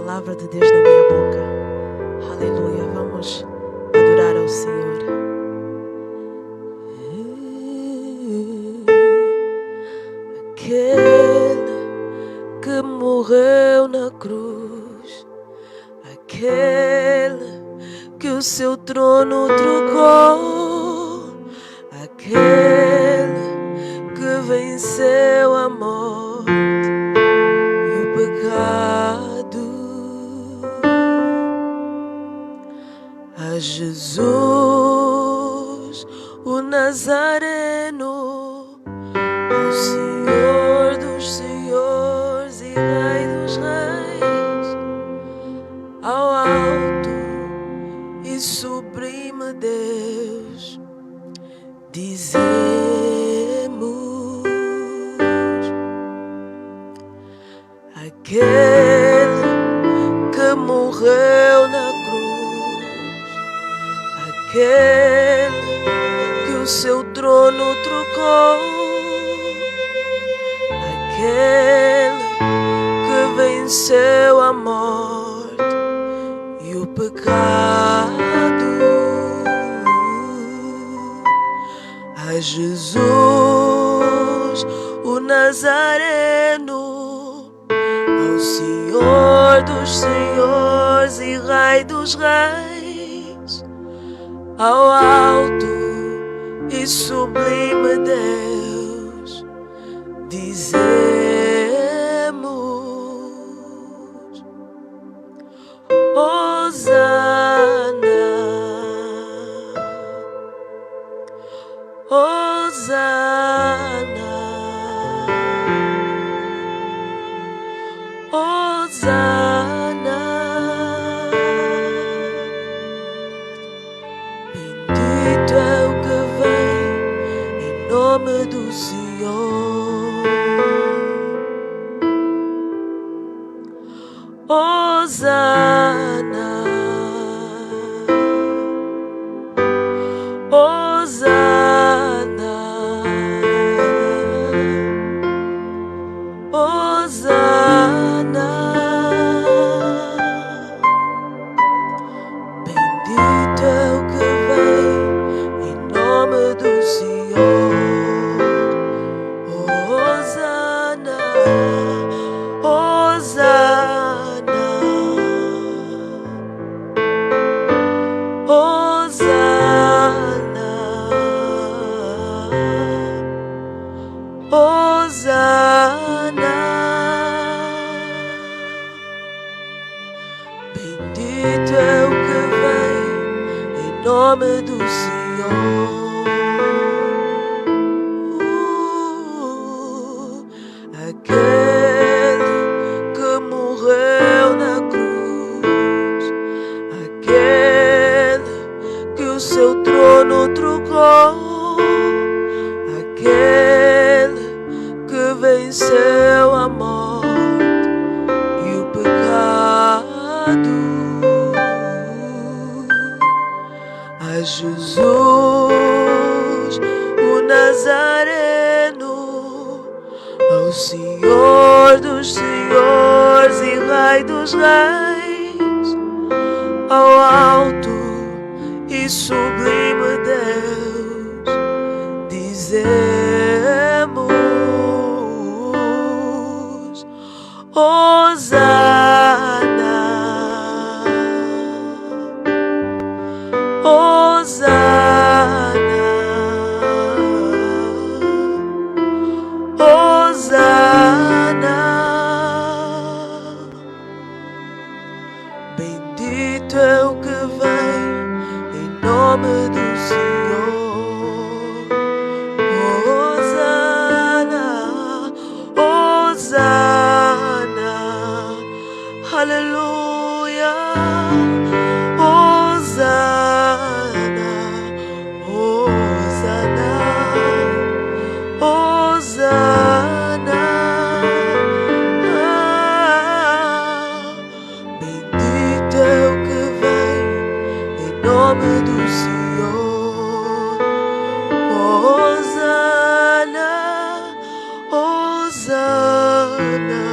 palavra de Deus na minha boca. Aleluia. Vamos adorar ao Senhor. Aquele que morreu na cruz, aquele que o seu trono trocou, aquele que venceu a morte e o pecado. A Jesus, o Nazareno, o Senhor dos senhores e Rei dos reis, ao alto e sublime Deus, dizemos: aquele que morreu na cruz, aquele que o seu trono trocou, aquele que venceu a morte e o pecado. A Jesus, o Nazareno, ao Senhor dos senhores e Rei dos reis, ao alto e sublime Deus, dizemos: Hosana, Hosana, Hosana. Bendito é o que vem em nome do Senhor. Hosana, Hosana, Hosana. Bendito é o que vem em nome do Senhor. Hosana, Hosana, Hosana, Hosana. Bendito é o que vem em nome do Senhor. Aquele que morreu na cruz, aquele que o seu trono trocou, aquele que venceu a morte e o pecado. A Jesus, o Nazareno, ao Senhor dos senhores e Rei dos reis, ao alto e sublime Deus, dizemos: Hosana, Hosana, Hosana. Bendito é o que vem em nome do Senhor. Hosana, Hosana, aleluia. Hosana, Hosana, Hosana. Bendito é o que vem em nome do Senhor. Hosana, Hosana.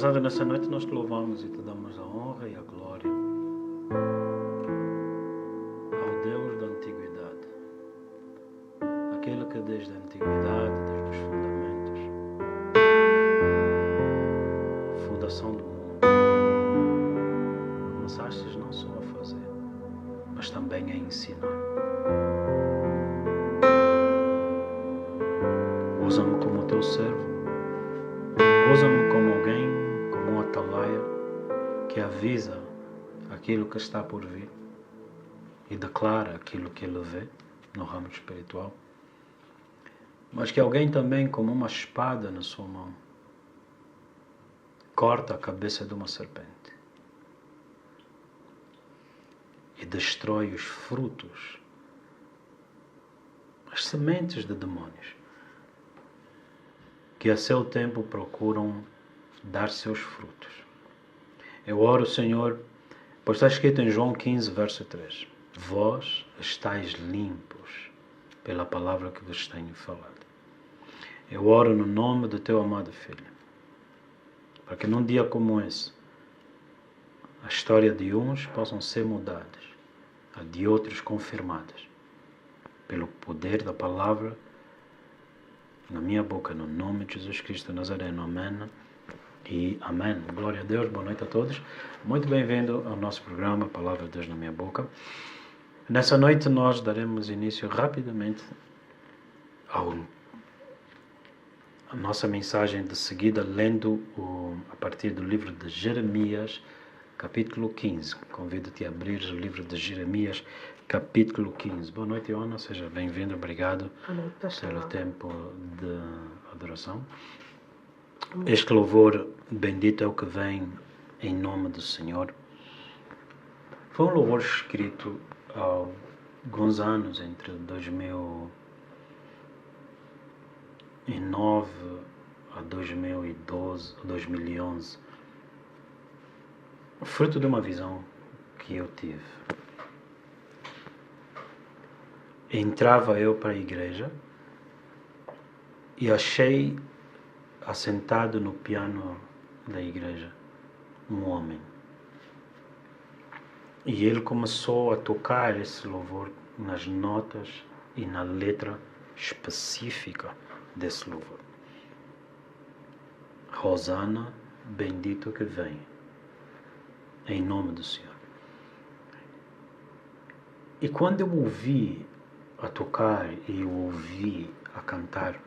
Pai Santo, nessa noite nós te louvamos e te damos a honra e a glória ao Deus da antiguidade, aquele que desde a antiguidade, desde os fundamentos, fundação do mundo, começastes não só a fazer, mas também a ensinar. Usa-me como teu servo, usa-me como alguém, como um atalaia que avisa aquilo que está por vir e declara aquilo que ele vê no ramo espiritual, mas que alguém também, como uma espada na sua mão, corta a cabeça de uma serpente e destrói os frutos, as sementes de demônios que a seu tempo procuram dar seus frutos. Eu oro, Senhor, pois está escrito em João 15, verso 3, vós estáis limpos pela palavra que vos tenho falado. Eu oro no nome do teu amado Filho, para que num dia como esse, a história de uns possam ser mudadas, a de outros confirmadas, pelo poder da palavra na minha boca, no nome de Jesus Cristo Nazareno. Amém e amém. Glória a Deus, boa noite a todos. Muito bem-vindo ao nosso programa Palavra de Deus na Minha Boca. Nessa noite nós daremos início rapidamente a nossa mensagem de seguida, lendo a partir do livro de Jeremias, capítulo 15. Convido-te a abrir o livro de Jeremias, capítulo 15. Boa noite, Iona. Seja bem-vindo. Obrigado pelo tempo de adoração. Este louvor bendito é o que vem em nome do Senhor. Foi um louvor escrito há alguns anos, entre 2009 a 2012, 2011. Fruto de uma visão que eu tive. Entrava eu para a igreja e achei assentado no piano da igreja um homem. E ele começou a tocar esse louvor nas notas e na letra específica desse louvor. Hosana, bendito que vem, em nome do Senhor. E quando eu ouvi a tocar e eu ouvi a cantar,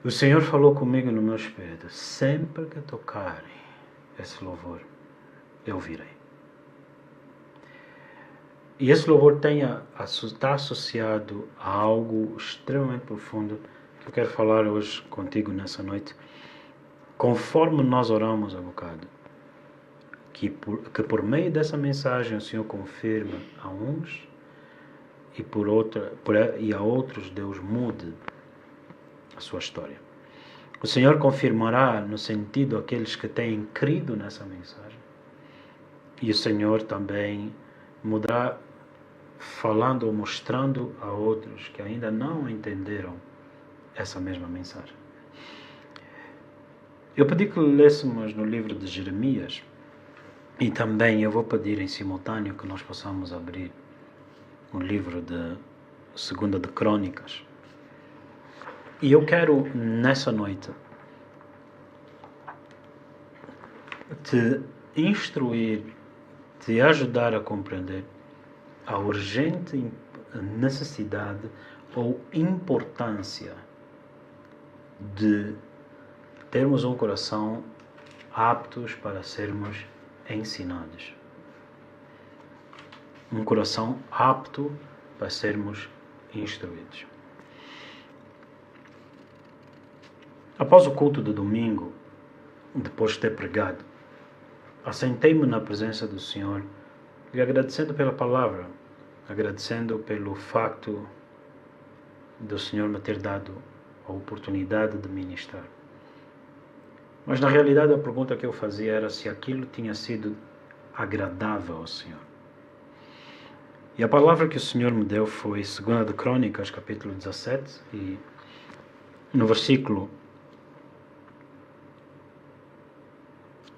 o Senhor falou comigo no meu espírito: sempre que tocarem esse louvor, eu virei. E esse louvor está associado a algo extremamente profundo que eu quero falar hoje contigo nessa noite. Conforme nós oramos há bocado, que por meio dessa mensagem o Senhor confirma a uns e a outros Deus mude a sua história. O Senhor confirmará no sentido aqueles que têm crido nessa mensagem, e o Senhor também mudará falando ou mostrando a outros que ainda não entenderam essa mesma mensagem. Eu pedi que lêssemos no livro de Jeremias, e também eu vou pedir em simultâneo que nós possamos abrir o livro de 2 de Crônicas. E eu quero, nessa noite, te instruir, te ajudar a compreender a urgente necessidade ou importância de termos um coração aptos para sermos ensinados. Um coração apto para sermos instruídos. Após o culto de domingo, depois de ter pregado, assentei-me na presença do Senhor e agradecendo pela palavra, agradecendo pelo facto do Senhor me ter dado a oportunidade de ministrar. Mas na realidade a pergunta que eu fazia era se aquilo tinha sido agradável ao Senhor. E a palavra que o Senhor me deu foi 2 de Crônicas, capítulo 17, e no versículo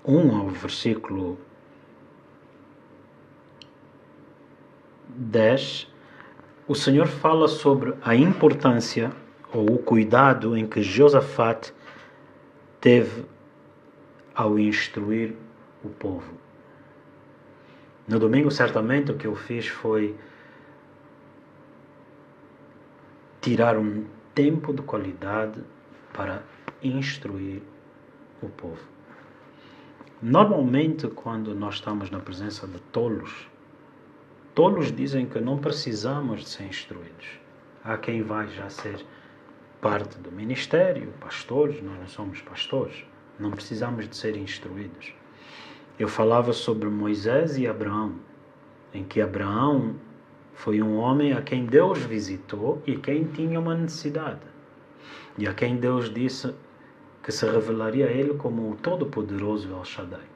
1 ao versículo 10, o Senhor fala sobre a importância ou o cuidado em que Josafate teve ao instruir o povo. No domingo, certamente, o que eu fiz foi tirar um tempo de qualidade para instruir o povo. Normalmente, quando nós estamos na presença de tolos dizem que não precisamos de ser instruídos. Há quem vai já ser parte do ministério, pastores, nós não somos pastores, não precisamos de ser instruídos. Eu falava sobre Moisés e Abraão, em que Abraão foi um homem a quem Deus visitou e quem tinha uma necessidade, e a quem Deus disse que se revelaria a ele como o todo-poderoso El Shaddai.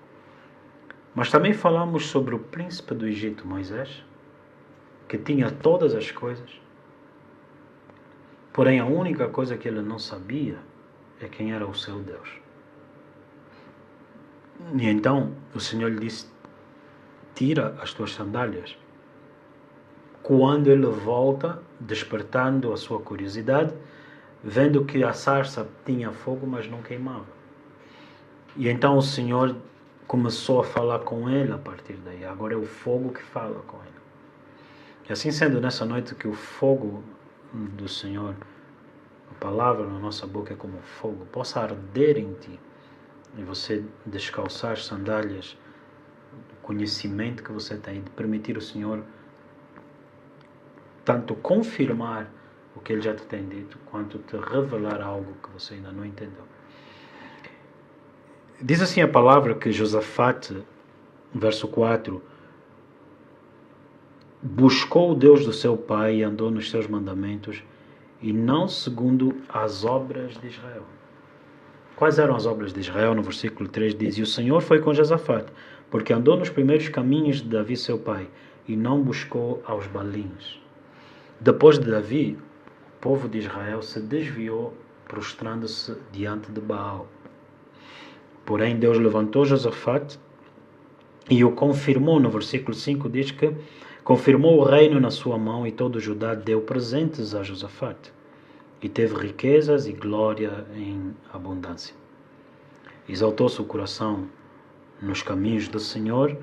Mas também falamos sobre o príncipe do Egito, Moisés, que tinha todas as coisas, porém a única coisa que ele não sabia é quem era o seu Deus. E então o Senhor lhe disse: tira as tuas sandálias. Quando ele volta, despertando a sua curiosidade, vendo que a sarça tinha fogo, mas não queimava. E então o Senhor começou a falar com ele a partir daí. Agora é o fogo que fala com ele. E assim sendo, nessa noite, que o fogo do Senhor, a palavra na nossa boca é como fogo, possa arder em ti, e você descalçar as sandálias do conhecimento que você tem, de permitir o Senhor tanto confirmar o que Ele já te tem dito, quanto te revelar algo que você ainda não entendeu. Diz assim a palavra que Josafate, verso 4, buscou o Deus do seu pai e andou nos seus mandamentos, e não segundo as obras de Israel. Quais eram as obras de Israel? No versículo 3 diz: e o Senhor foi com Josafate, porque andou nos primeiros caminhos de Davi seu pai, e não buscou aos balins. Depois de Davi, o povo de Israel se desviou, prostrando-se diante de Baal. Porém, Deus levantou Josafate e o confirmou. No versículo 5 diz que confirmou o reino na sua mão, e todo Judá deu presentes a Josafate, e teve riquezas e glória em abundância. Exaltou-se o coração nos caminhos do Senhor,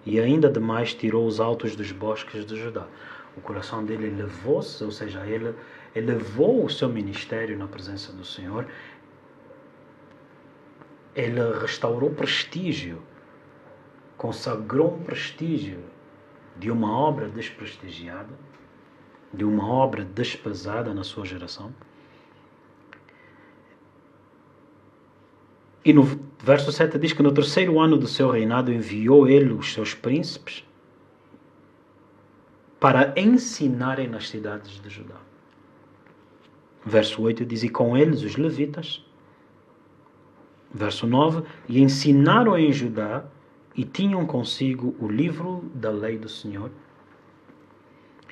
e ainda demais tirou os altos dos bosques de Judá. O coração dele elevou-se, ou seja, ele elevou o seu ministério na presença do Senhor. Ele restaurou prestígio, consagrou um prestígio de uma obra desprestigiada, de uma obra despesada na sua geração. E no verso 7 diz que no terceiro ano do seu reinado enviou ele os seus príncipes para ensinarem nas cidades de Judá. Verso 8 diz: e com eles os levitas. Verso 9: e ensinaram em Judá, e tinham consigo o livro da lei do Senhor,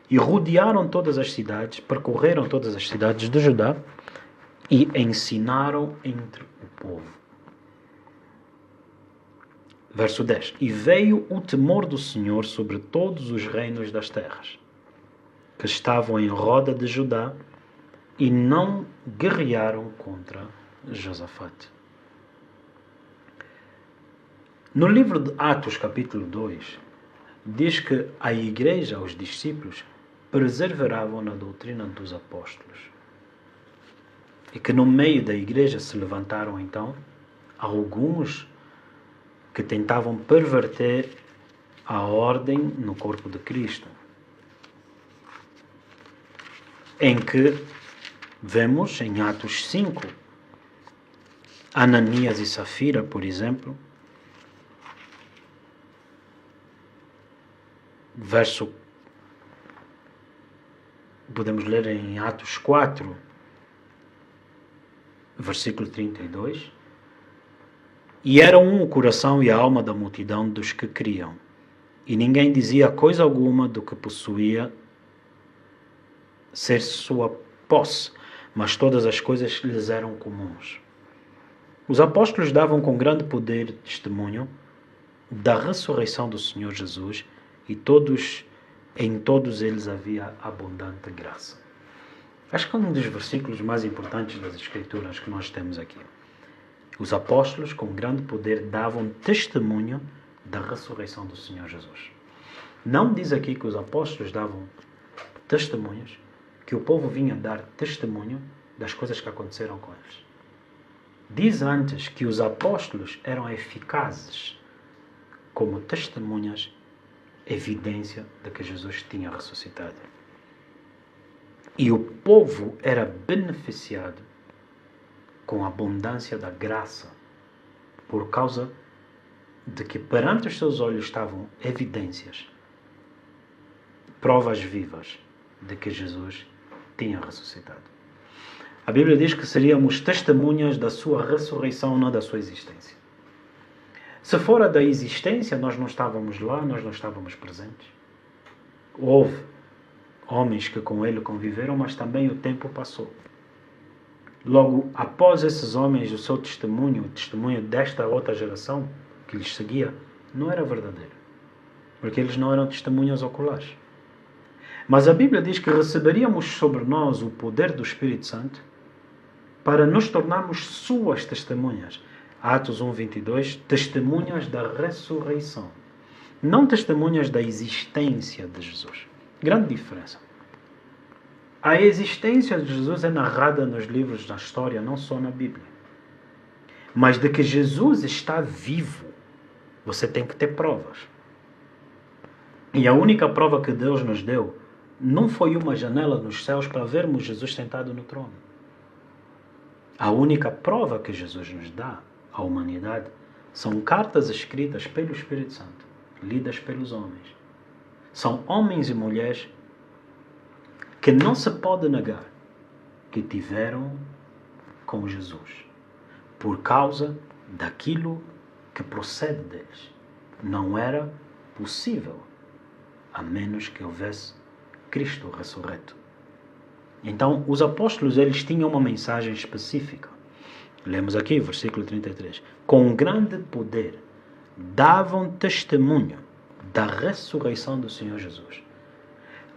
e rodearam todas as cidades, percorreram todas as cidades de Judá, e ensinaram entre o povo. Verso 10: e veio o temor do Senhor sobre todos os reinos das terras, que estavam em roda de Judá, e não guerrearam contra Josafate. No livro de Atos, capítulo 2, diz que a igreja, os discípulos, perseveravam na doutrina dos apóstolos. E que no meio da igreja se levantaram, então, alguns que tentavam perverter a ordem no corpo de Cristo. Em que vemos, em Atos 5, Ananias e Safira, por exemplo, podemos ler em Atos 4, versículo 32, e era um o coração e a alma da multidão dos que criam, e ninguém dizia coisa alguma do que possuía ser sua posse, mas todas as coisas lhes eram comuns. Os apóstolos davam com grande poder testemunho da ressurreição do Senhor Jesus e em todos eles havia abundante graça. Acho que é um dos versículos mais importantes das Escrituras que nós temos aqui. Os apóstolos, com grande poder, davam testemunho da ressurreição do Senhor Jesus. Não diz aqui que os apóstolos davam testemunhos, que o povo vinha dar testemunho das coisas que aconteceram com eles. Diz antes que os apóstolos eram eficazes como testemunhas, evidência de que Jesus tinha ressuscitado. E o povo era beneficiado com a abundância da graça, por causa de que perante os seus olhos estavam evidências, provas vivas de que Jesus tinha ressuscitado. A Bíblia diz que seríamos testemunhas da sua ressurreição, não da sua existência. Se fora da existência, nós não estávamos lá, nós não estávamos presentes. Houve homens que com ele conviveram, mas também o tempo passou. Logo, após esses homens, o seu testemunho, o testemunho desta outra geração que lhes seguia, não era verdadeiro. Porque eles não eram testemunhas oculares. Mas a Bíblia diz que receberíamos sobre nós o poder do Espírito Santo para nos tornarmos suas testemunhas. Atos 1:22, testemunhas da ressurreição. Não testemunhas da existência de Jesus. Grande diferença. A existência de Jesus é narrada nos livros da história, não só na Bíblia. Mas de que Jesus está vivo, você tem que ter provas. E a única prova que Deus nos deu não foi uma janela nos céus para vermos Jesus sentado no trono. A única prova que Jesus nos dá à humanidade são cartas escritas pelo Espírito Santo, lidas pelos homens. São homens e mulheres que não se pode negar que tiveram com Jesus, por causa daquilo que procede deles. Não era possível, a menos que houvesse Cristo ressurreto. Então, os apóstolos, eles tinham uma mensagem específica. Lemos aqui, versículo 33. Com grande poder, davam testemunho da ressurreição do Senhor Jesus.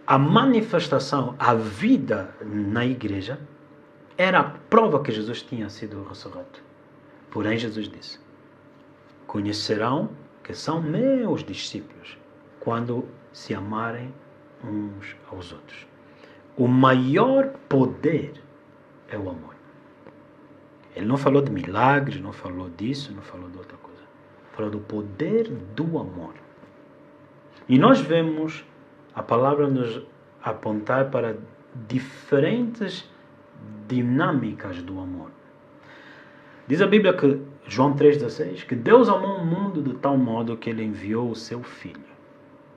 A manifestação, a vida na igreja, era a prova que Jesus tinha sido ressurreto. Porém, Jesus disse: conhecerão que são meus discípulos quando se amarem uns aos outros. O maior poder é o amor. Ele não falou de milagres, não falou disso, não falou de outra coisa. Falou do poder do amor. E nós vemos a palavra nos apontar para diferentes dinâmicas do amor. Diz a Bíblia que, João 3,16, que Deus amou o mundo de tal modo que Ele enviou o seu Filho,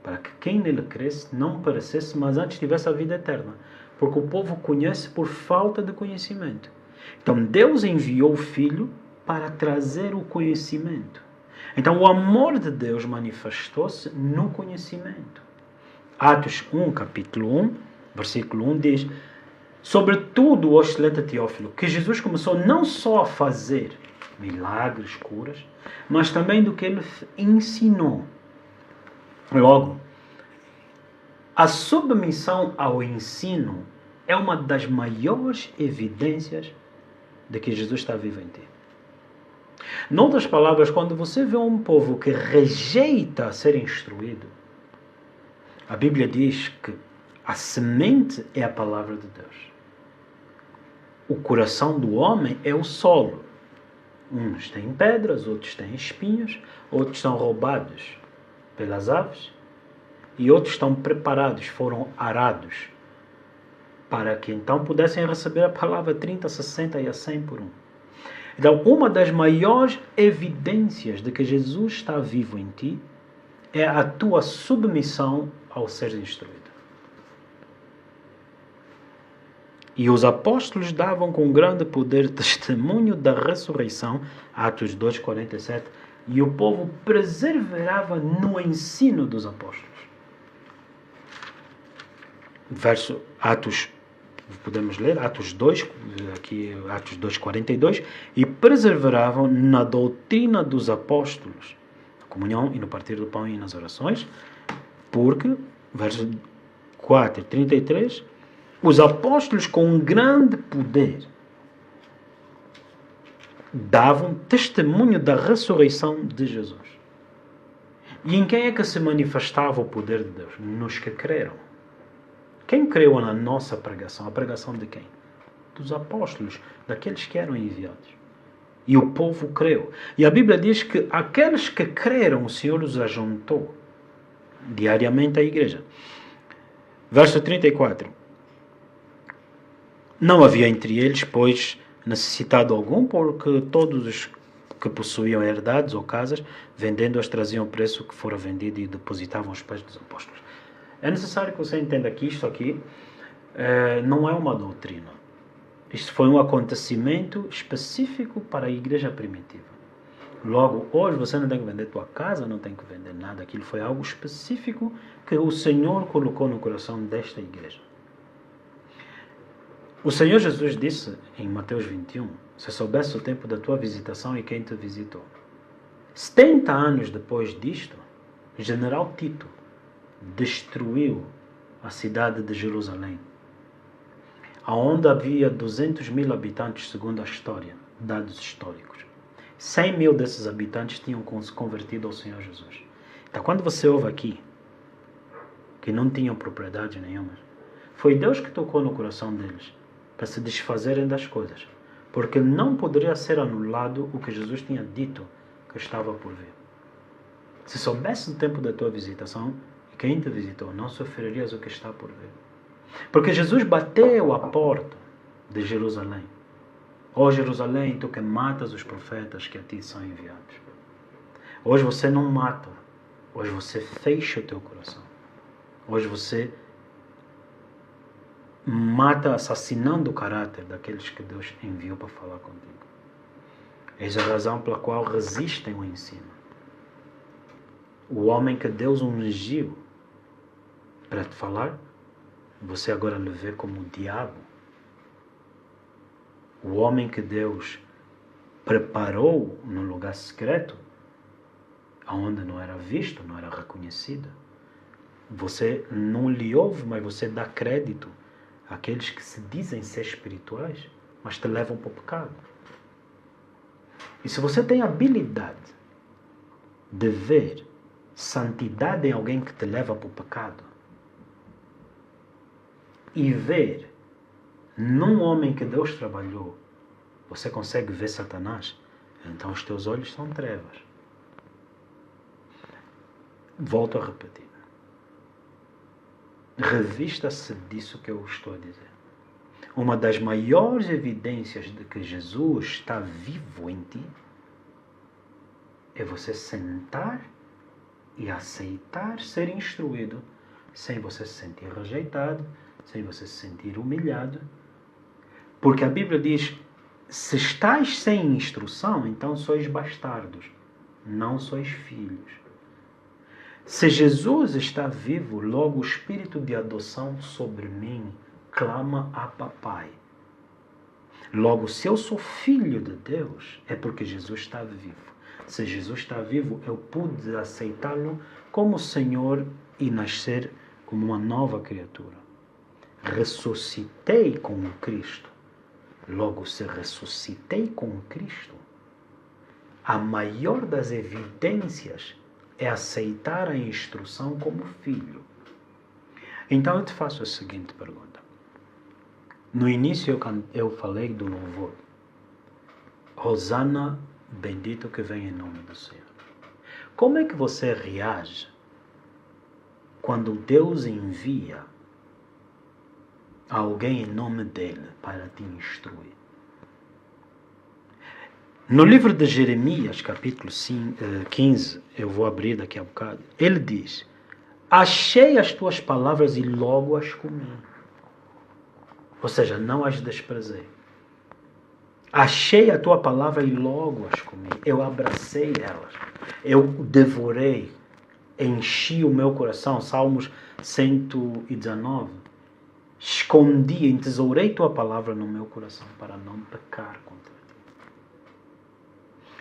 para que quem nele cresce não perecesse, mas antes tivesse a vida eterna. Porque o povo conhece por falta de conhecimento. Então Deus enviou o Filho para trazer o conhecimento. Então o amor de Deus manifestou-se no conhecimento. Atos 1, capítulo 1, versículo 1 diz: sobretudo, ó excelente Teófilo, que Jesus começou não só a fazer milagres, curas, mas também do que Ele ensinou. Logo, a submissão ao ensino é uma das maiores evidências de que Jesus está vivo em ti. Em outras palavras, quando você vê um povo que rejeita ser instruído, a Bíblia diz que a semente é a palavra de Deus. O coração do homem é o solo. Uns têm pedras, outros têm espinhos, outros são roubados pelas aves e outros estão preparados, foram arados, para que então pudessem receber a palavra 30, 60 e a 100 por um. Então, uma das maiores evidências de que Jesus está vivo em ti é a tua submissão ao ser instruído. E os apóstolos davam com grande poder testemunho da ressurreição, Atos 2,47, e o povo perseverava no ensino dos apóstolos. Verso Atos podemos ler Atos 2, aqui Atos 2:42, e perseveravam na doutrina dos apóstolos, na comunhão e no partir do pão e nas orações, porque, verso 4:33, os apóstolos com um grande poder davam testemunho da ressurreição de Jesus. E em quem é que se manifestava o poder de Deus? Nos que creram. Quem creu na nossa pregação? A pregação de quem? Dos apóstolos, daqueles que eram enviados. E o povo creu. E a Bíblia diz que aqueles que creram, o Senhor os ajuntou diariamente à igreja. Verso 34. Não havia entre eles, pois, necessitado algum, porque todos os que possuíam herdades ou casas, vendendo-as, traziam o preço que fora vendido e depositavam aos pés dos apóstolos. É necessário que você entenda que isto aqui não é uma doutrina. Isto foi um acontecimento específico para a igreja primitiva. Logo, hoje você não tem que vender tua casa, não tem que vender nada. Aquilo foi algo específico que o Senhor colocou no coração desta igreja. O Senhor Jesus disse em Mateus 21, se soubesse o tempo da tua visitação e quem te visitou. 70 anos depois disto, o general Tito destruiu a cidade de Jerusalém, onde havia 200.000 habitantes, segundo a história, dados históricos. 100.000 desses habitantes tinham se convertido ao Senhor Jesus. Então, quando você ouve aqui que não tinham propriedade nenhuma, foi Deus que tocou no coração deles para se desfazerem das coisas, porque não poderia ser anulado o que Jesus tinha dito que estava por vir. Se soubesse o tempo da tua visitação e quem te visitou, não sofrerias o que está por vir. Porque Jesus bateu a porta de Jerusalém. Ó Jerusalém, tu que matas os profetas que a ti são enviados. Hoje você não mata, hoje você fecha o teu coração. Hoje você mata assassinando o caráter daqueles que Deus enviou para falar contigo. Eis a razão pela qual resistem ao ensino. O homem que Deus ungiu para te falar, você agora lhe vê como o diabo. O homem que Deus preparou no lugar secreto, onde não era visto, não era reconhecido, você não lhe ouve, mas você dá crédito àqueles que se dizem ser espirituais, mas te levam para o pecado. E se você tem a habilidade de ver santidade em alguém que te leva para o pecado, e ver num homem que Deus trabalhou, você consegue ver Satanás, então os teus olhos são trevas. Volto a repetir. Revista-se disso que eu estou a dizer. Uma das maiores evidências de que Jesus está vivo em ti é você sentar e aceitar ser instruído, sem você se sentir rejeitado, sem você se sentir humilhado. Porque a Bíblia diz, se estáis sem instrução, então sois bastardos, não sois filhos. Se Jesus está vivo, logo o Espírito de adoção sobre mim clama a papai. Logo, se eu sou filho de Deus, é porque Jesus está vivo. Se Jesus está vivo, eu pude aceitá-lo como Senhor e nascer como uma nova criatura. Ressuscitei com o Cristo. Logo, se ressuscitei com o Cristo, a maior das evidências é aceitar a instrução como filho. Então eu te faço a seguinte pergunta. No início eu falei do louvor. Hosana, bendito que vem em nome do Senhor. Como é que você reage quando Deus envia alguém em nome dele para te instruir? No livro de Jeremias, capítulo 15, eu vou abrir daqui a bocado, ele diz, achei as tuas palavras e logo as comi. Ou seja, não as desprezei. Achei a tua palavra e logo as comi. Eu abracei elas. Eu devorei. Enchi o meu coração. Salmos 119. escondi, entesourei tua palavra no meu coração para não pecar contra ti.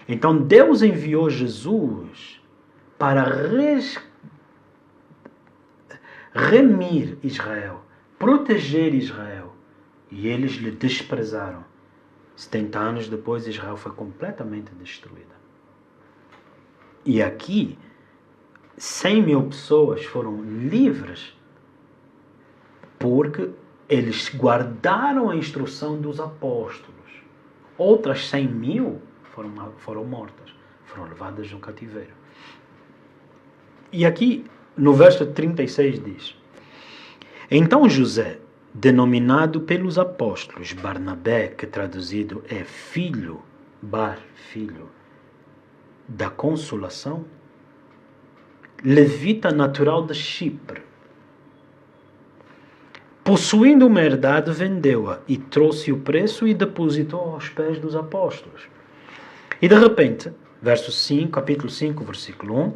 Então Deus enviou Jesus para remir Israel, proteger Israel. E eles lhe desprezaram. 70 anos depois, Israel foi completamente destruída. E aqui, 100.000 pessoas foram livres porque eles guardaram a instrução dos apóstolos. Outras 100.000 foram mortas, foram levadas no cativeiro. E aqui, no verso 36 diz: Então José, denominado pelos apóstolos Barnabé, que traduzido é filho da consolação, levita natural de Chipre, possuindo uma herdade, vendeu-a e trouxe o preço e depositou aos pés dos apóstolos. E de repente, capítulo 5, versículo 1,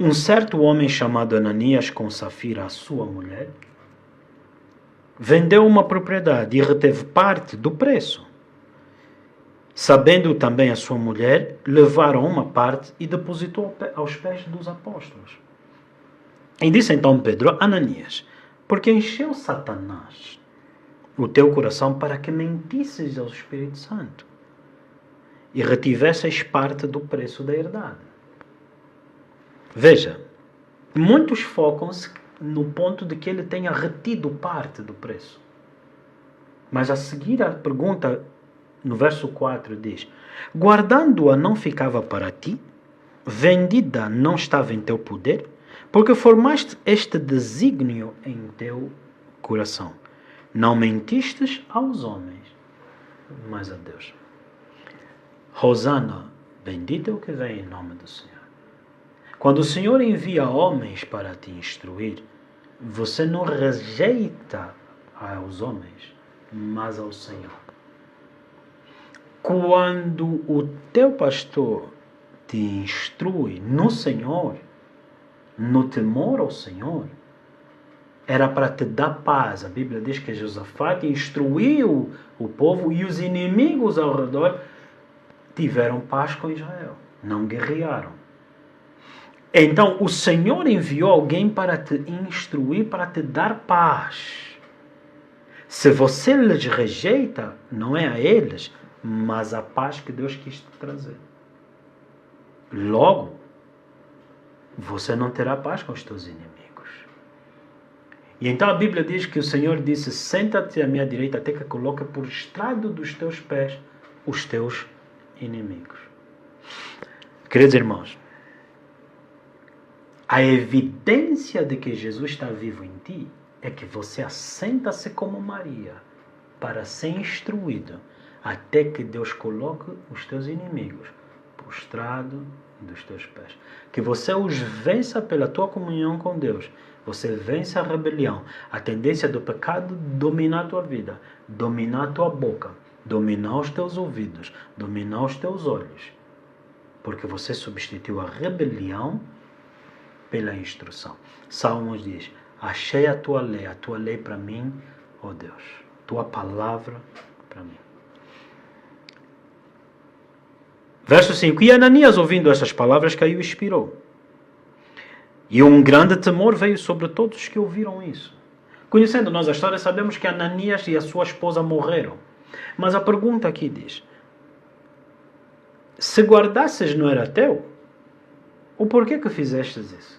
um certo homem chamado Ananias, com Safira, a sua mulher, vendeu uma propriedade e reteve parte do preço. Sabendo também a sua mulher, levaram uma parte e depositou aos pés dos apóstolos. E disse então Pedro: Ananias, porque encheu Satanás o teu coração para que mentisses ao Espírito Santo e retivesses parte do preço da herdade. Veja, muitos focam-se no ponto de que ele tenha retido parte do preço. Mas a seguir a pergunta, no verso 4, diz: guardando-a não ficava para ti? Vendida não estava em teu poder? Porque formaste este desígnio em teu coração. Não mentistes aos homens, mas a Deus. Hosana, bendito é o que vem em nome do Senhor. Quando o Senhor envia homens para te instruir, você não rejeita aos homens, mas ao Senhor. Quando o teu pastor te instrui no Senhor, no temor ao Senhor, era para te dar paz. A Bíblia diz que Josafate instruiu o povo e os inimigos ao redor tiveram paz com Israel, não guerrearam. Então o Senhor enviou alguém para te instruir, para te dar paz. Se você lhes rejeita, não é a eles, mas a paz que Deus quis te trazer. Logo, você não terá paz com os teus inimigos. E então a Bíblia diz que o Senhor disse: senta-te à minha direita até que coloque por estrado dos teus pés os teus inimigos. Queridos irmãos, a evidência de que Jesus está vivo em ti é que você assenta-se como Maria para ser instruído até que Deus coloque os teus inimigos prostrado dos teus pés. Que você os vença pela tua comunhão com Deus. Você vence a rebelião, a tendência do pecado dominar a tua vida, dominar a tua boca, dominar os teus ouvidos, dominar os teus olhos. Porque você substituiu a rebelião pela instrução. Salmos diz: achei a tua lei para mim, ó Deus, tua palavra para mim. Verso 5: E Ananias, ouvindo estas palavras, caiu e expirou. E um grande temor veio sobre todos os que ouviram isso. Conhecendo nós a história, sabemos que Ananias e a sua esposa morreram. Mas a pergunta aqui diz: se guardasses não era teu, o porquê que fizestes isso?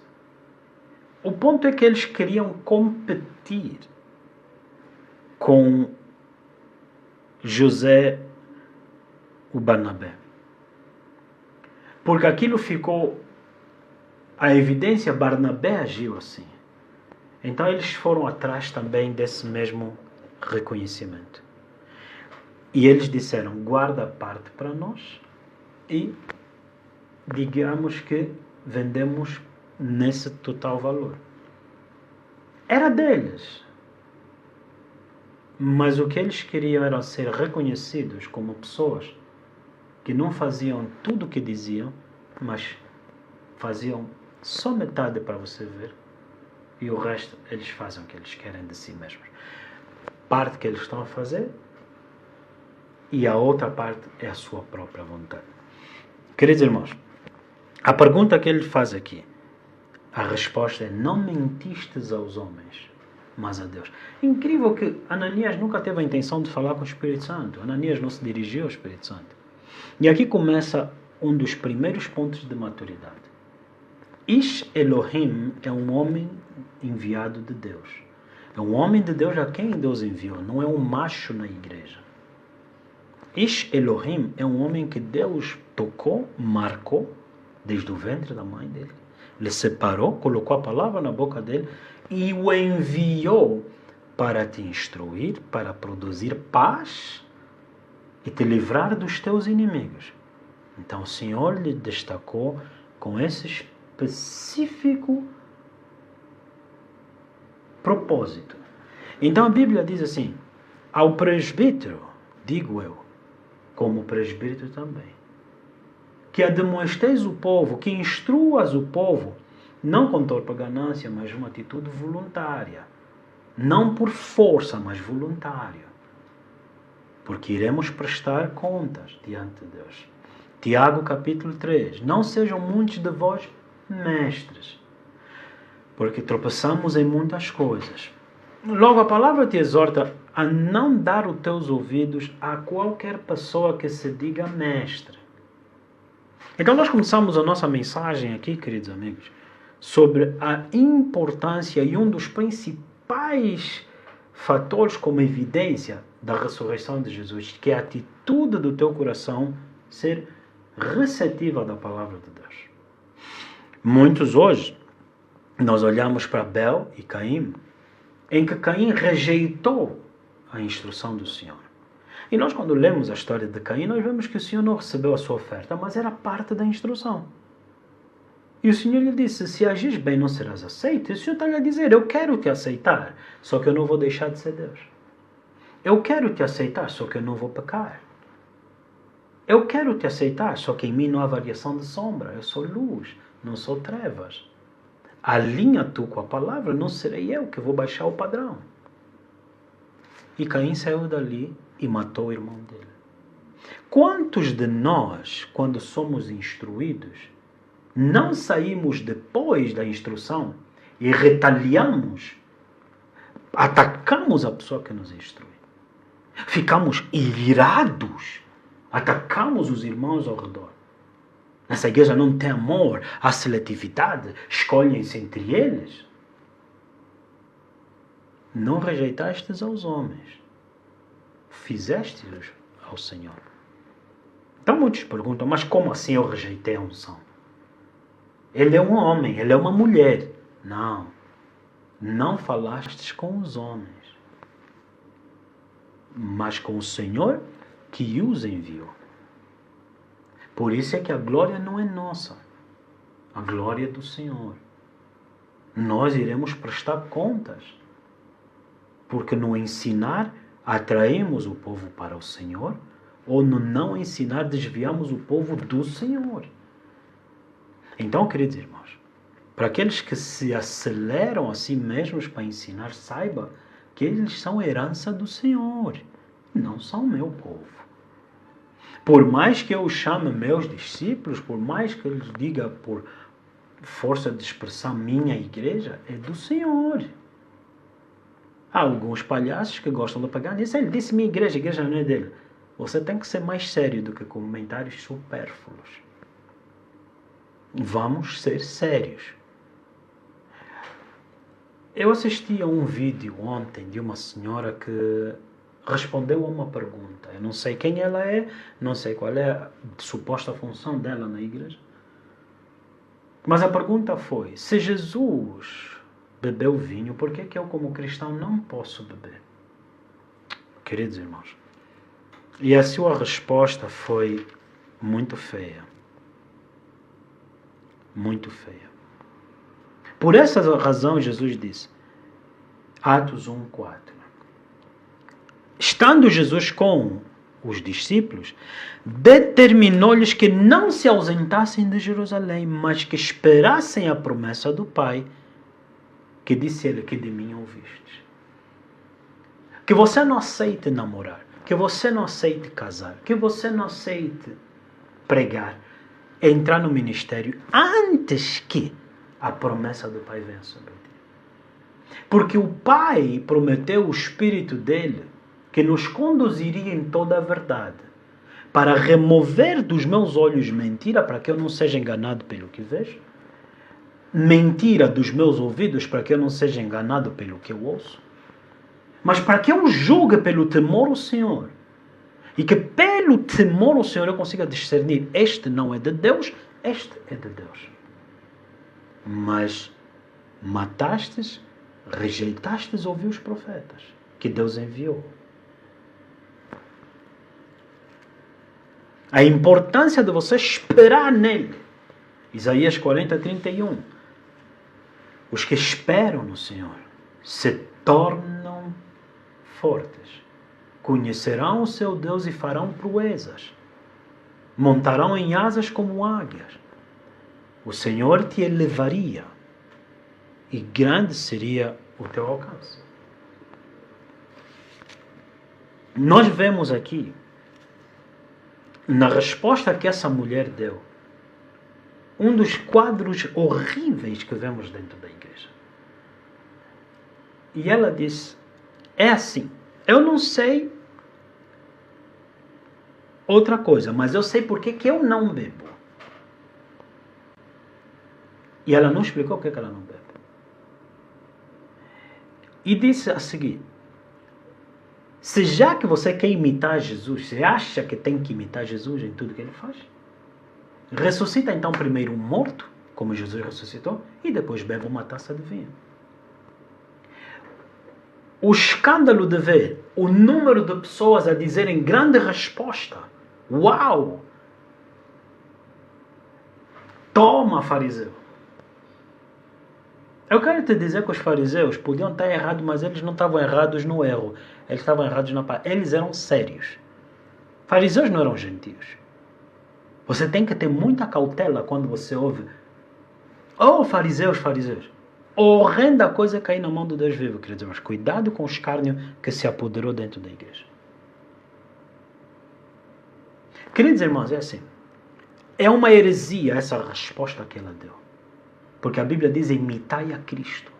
O ponto é que eles queriam competir com José, o Barnabé. Porque aquilo ficou a evidência, Barnabé agiu assim. Então eles foram atrás também desse mesmo reconhecimento. E eles disseram: guarda a parte para nós e digamos que vendemos nesse total valor. Era deles. Mas o que eles queriam era ser reconhecidos como pessoas que não faziam tudo o que diziam, mas faziam só metade para você ver, e o resto eles fazem o que eles querem de si mesmos. parte que eles estão a fazer e a outra parte é a sua própria vontade. Queridos irmãos, a pergunta que ele faz aqui, a resposta é: não mentistes aos homens, mas a Deus. Incrível que Ananias nunca teve a intenção de falar com o Espírito Santo. Ananias não se dirigiu ao Espírito Santo. E aqui começa um dos primeiros pontos de maturidade. Ish Elohim é um homem enviado de Deus. É um homem de Deus a quem Deus enviou, não é um macho na igreja. Ish Elohim é um homem que Deus tocou, marcou, desde o ventre da mãe dele. Ele separou, colocou a palavra na boca dele e o enviou para te instruir, para produzir paz e te livrar dos teus inimigos. Então o Senhor lhe destacou com esse específico propósito. Então a Bíblia diz assim: ao presbítero, digo eu, como presbítero também, que admoesteis o povo, que instruas o povo, não com torpe ganância, mas uma atitude voluntária. Não por força, mas voluntária. Porque iremos prestar contas diante de Deus. Tiago capítulo 3. Não sejam muitos de vós mestres, porque tropeçamos em muitas coisas. Logo, a palavra te exorta a não dar os teus ouvidos a qualquer pessoa que se diga mestre. Então nós começamos a nossa mensagem aqui, queridos amigos, sobre a importância e um dos principais fatores como evidência da ressurreição de Jesus, que é a atitude do teu coração ser receptiva da palavra de Deus. Muitos hoje, nós olhamos para Abel e Caim, em que Caim rejeitou a instrução do Senhor. E nós, quando lemos a história de Caim, nós vemos que o Senhor não recebeu a sua oferta, mas era parte da instrução. E o Senhor lhe disse: se agis bem, não serás aceito. E o Senhor está lhe a dizer: eu quero te aceitar, só que eu não vou deixar de ser Deus. Eu quero te aceitar, só que eu não vou pecar. Eu quero te aceitar, só que em mim não há variação de sombra. Eu sou luz, não sou trevas. Alinha tu com a palavra, não serei eu que vou baixar o padrão. E Caim saiu dali e matou o irmão dele. Quantos de nós, quando somos instruídos, não saímos depois da instrução e retaliamos, atacamos a pessoa que nos instrui? Ficamos irados, atacamos os irmãos ao redor. Nessa igreja não tem amor, há seletividade, escolhem-se entre eles. Não rejeitastes aos homens, fizestes-os ao Senhor. Então muitos perguntam: mas como assim eu rejeitei a unção? Ele é um homem, ele é uma mulher. Não, não falastes com os homens, mas com o Senhor que os enviou. Por isso é que a glória não é nossa, a glória é do Senhor. Nós iremos prestar contas, porque no ensinar atraímos o povo para o Senhor, ou no não ensinar desviamos o povo do Senhor. Então, queridos irmãos, para aqueles que se aceleram a si mesmos para ensinar, saiba que eles são herança do Senhor, não são meu povo. Por mais que eu os chame meus discípulos, por mais que eles diga por força de expressão minha igreja, é do Senhor. Há alguns palhaços que gostam de pegar nisso. Ele disse minha igreja, a igreja não é dele. Você tem que ser mais sério do que comentários supérfluos. Vamos ser sérios. Eu assisti a um vídeo ontem de uma senhora que respondeu a uma pergunta. Eu não sei quem ela é, não sei qual é a suposta função dela na igreja. Mas a pergunta foi: se Jesus bebeu vinho, por que eu como cristão não posso beber? Queridos irmãos, e a sua resposta foi muito feia. Muito feia. Por essa razão Jesus disse, Atos 1:4. Estando Jesus com os discípulos, determinou-lhes que não se ausentassem de Jerusalém, mas que esperassem a promessa do Pai, que disse ele: que de mim ouvistes. Que você não aceite namorar, que você não aceite casar, que você não aceite pregar, entrar no ministério antes que a promessa do Pai venha sobre ti. Porque o Pai prometeu o Espírito dele que nos conduziria em toda a verdade, para remover dos meus olhos mentira, para que eu não seja enganado pelo que vejo, mentira dos meus ouvidos, para que eu não seja enganado pelo que eu ouço, mas para que eu julgue pelo temor ao Senhor, e que pelo temor ao Senhor eu consiga discernir: este não é de Deus, este é de Deus. Mas matastes, rejeitastes ouvir os profetas que Deus enviou. A importância de você esperar nele. Isaías 40:31. Os que esperam no Senhor se tornam fortes. Conhecerão o seu Deus e farão proezas. Montarão em asas como águias. O Senhor te elevaria e grande seria o teu alcance. Nós vemos aqui, na resposta que essa mulher deu, um dos quadros horríveis que vemos dentro da igreja. E ela disse: é assim, eu não sei outra coisa, mas eu sei por que eu não bebo. E ela não explicou por que ela não bebe. E disse a seguir: se já que você quer imitar Jesus, você acha que tem que imitar Jesus em tudo que ele faz? Ressuscita então primeiro um morto, como Jesus ressuscitou, e depois bebe uma taça de vinho. O escândalo de ver o número de pessoas a dizerem grande resposta: uau! Toma, fariseu! Eu quero te dizer que os fariseus podiam estar errados, mas eles não estavam errados no erro. Eles estavam errados na palavra. Eles eram sérios. Fariseus não eram gentios. Você tem que ter muita cautela quando você ouve: oh, fariseus, fariseus. Horrenda coisa é cair na mão do Deus vivo, queridos irmãos. Cuidado com o escárnio que se apoderou dentro da igreja. Queridos irmãos, é assim. É uma heresia essa resposta que ela deu. Porque a Bíblia diz: imitai a Cristo.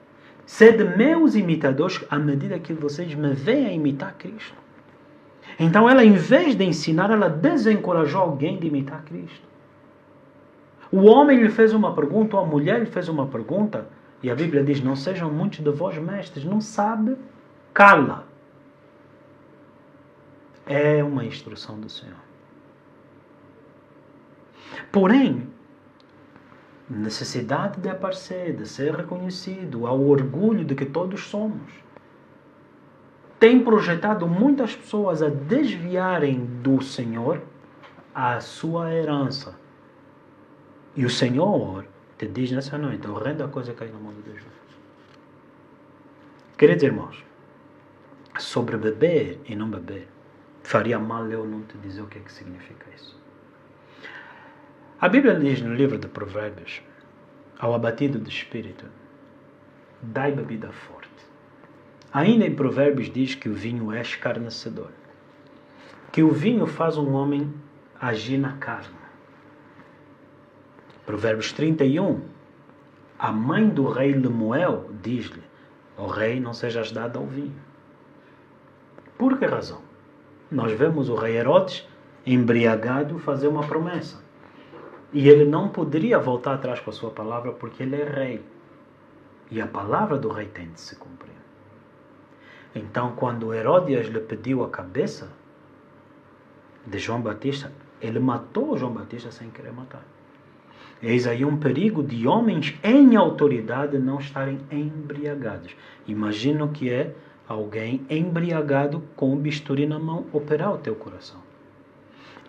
Sede meus imitadores à medida que vocês me veem a imitar Cristo. Então ela, em vez de ensinar, ela desencorajou alguém de imitar Cristo. O homem lhe fez uma pergunta, ou a mulher lhe fez uma pergunta, e a Bíblia diz: não sejam muitos de vós mestres, não sabe, cala. É uma instrução do Senhor. Porém, necessidade de aparecer, de ser reconhecido, ao orgulho de que todos somos, tem projetado muitas pessoas a desviarem do Senhor a sua herança. E o Senhor te diz nessa noite: horrenda coisa cair na mão de Deus. Queridos irmãos, sobre beber e não beber, faria mal eu não te dizer o que é que significa isso. A Bíblia diz no livro de Provérbios: ao abatido de espírito, dai bebida forte. Ainda em Provérbios diz que o vinho é escarnecedor, que o vinho faz um homem agir na carne. Provérbios 31, a mãe do rei Lemuel diz-lhe: ó rei, não sejas dado ao vinho. Por que razão? Nós vemos o rei Herodes embriagado fazer uma promessa. E ele não poderia voltar atrás com a sua palavra, porque ele é rei. E a palavra do rei tem de se cumprir. Então, quando Herodes lhe pediu a cabeça de João Batista, ele matou João Batista sem querer matar. Eis aí um perigo de homens em autoridade não estarem embriagados. Imagina o que é alguém embriagado com um bisturi na mão operar o teu coração.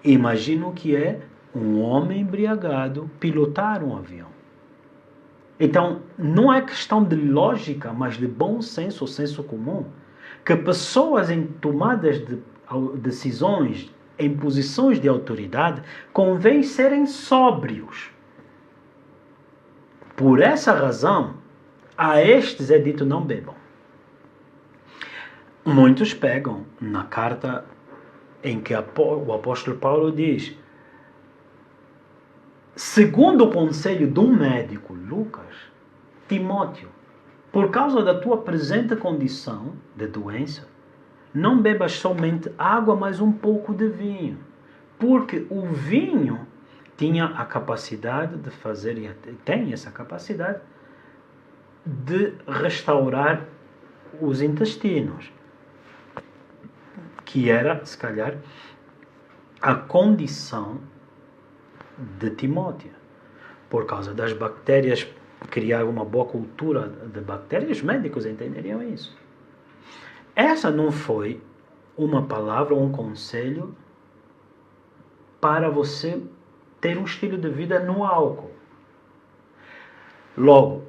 Imagina o que é um homem embriagado pilotar um avião. Então, não é questão de lógica, mas de bom senso, ou senso comum, que pessoas em tomadas de decisões, em posições de autoridade, convém serem sóbrios. Por essa razão, a estes é dito: não bebam. muitos pegam na carta em que o apóstolo Paulo diz: segundo o conselho do médico Lucas, Timóteo, por causa da tua presente condição de doença, não bebas somente água, mas um pouco de vinho. Porque o vinho tinha a capacidade de fazer, e tem essa capacidade, de restaurar os intestinos. Que era, se calhar, a condição de Timóteo. Por causa das bactérias, criar uma boa cultura de bactérias, os médicos entenderiam isso. Essa não foi uma palavra ou um conselho para você ter um estilo de vida no álcool. Logo,